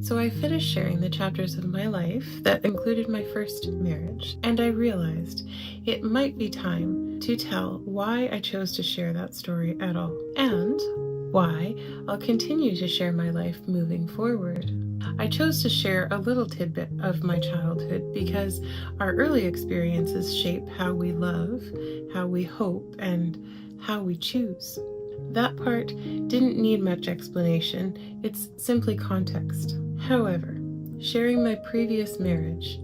So I finished sharing the chapters of my life that included my first marriage, and I realized it might be time to tell why I chose to share that story at all, and why I'll continue to share my life moving forward. I chose to share a little tidbit of my childhood because our early experiences shape how we love, how we hope, and how we choose. That part didn't need much explanation, it's simply context. However, sharing my previous marriage,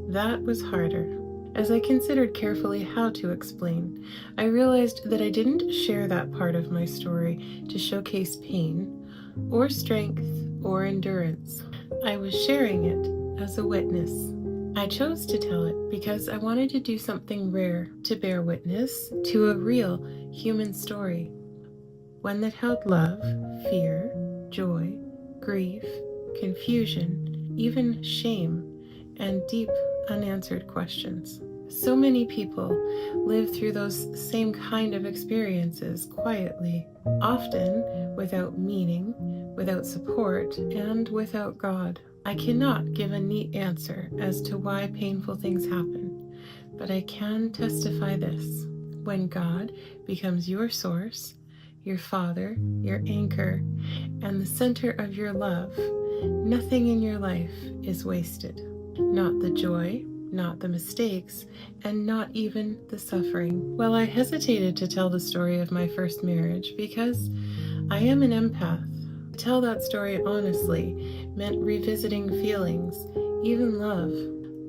that was harder. As I considered carefully how to explain, I realized that I didn't share that part of my story to showcase pain, or strength, or endurance. I was sharing it as a witness. I chose to tell it because I wanted to do something rare to bear witness to a real human story. One that held love, fear, joy, grief, confusion, even shame, and deep unanswered questions. So many people live through those same kind of experiences quietly, often without meaning, without support, and without God. I cannot give a neat answer as to why painful things happen, but I can testify this. When God becomes your source, your Father, your anchor, and the center of your love, nothing in your life is wasted. Not the joy, not the mistakes, and not even the suffering. Well, I hesitated to tell the story of my first marriage because I am an empath. To tell that story honestly meant revisiting feelings, even love,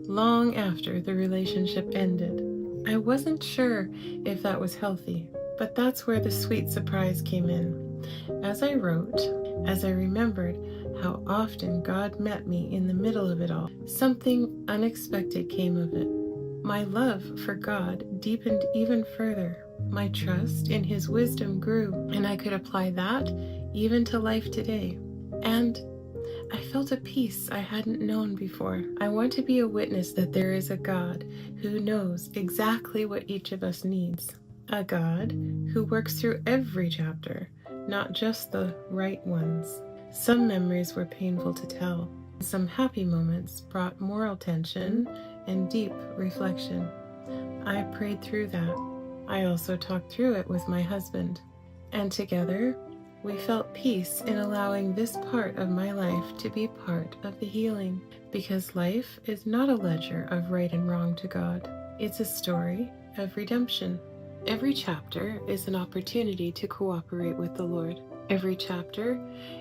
long after the relationship ended. I wasn't sure if that was healthy, but that's where the sweet surprise came in. As I wrote, as I remembered how often God met me in the middle of it all, something unexpected came of it. My love for God deepened even further. My trust in His wisdom grew, and I could apply that even to life today. And I felt a peace I hadn't known before. I want to be a witness that there is a God who knows exactly what each of us needs. A God who works through every chapter, not just the right ones. Some memories were painful to tell. Some happy moments brought moral tension and deep reflection. I prayed through that. I also talked through it with my husband. And together, we felt peace in allowing this part of my life to be part of the healing, because life is not a ledger of right and wrong to God. It's a story of redemption. Every chapter is an opportunity to cooperate with the Lord. Every chapter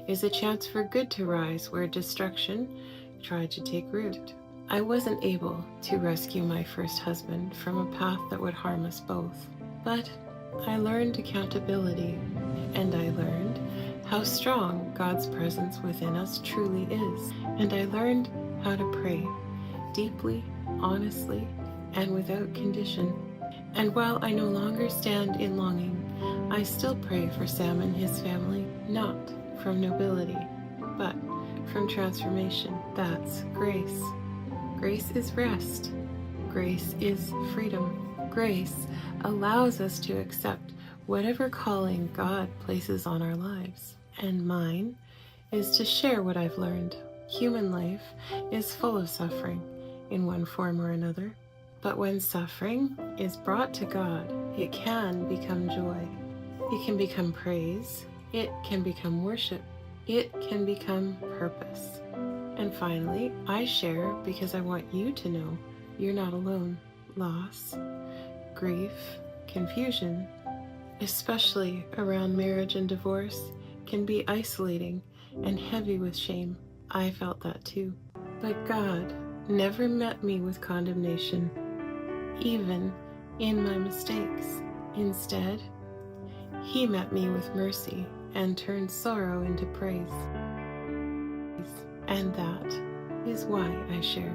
is a chance for good to rise where destruction tried to take root. I wasn't able to rescue my first husband from a path that would harm us both, but I learned accountability, and I learned how strong God's presence within us truly is, and I learned how to pray deeply, honestly, and without condition. And while I no longer stand in longing, I still pray for Sam and his family, not from nobility, but from transformation. That's grace. Grace is rest. Grace is freedom. Grace allows us to accept whatever calling God places on our lives. And mine is to share what I've learned. Human life is full of suffering in one form or another. But when suffering is brought to God, it can become joy. It can become praise. It can become worship. It can become purpose. And finally, I share because I want you to know you're not alone. Loss, grief, confusion, especially around marriage and divorce, can be isolating and heavy with shame. I felt that too. But God never met me with condemnation, even in my mistakes. Instead, He met me with mercy and turned sorrow into praise. And that is why I share.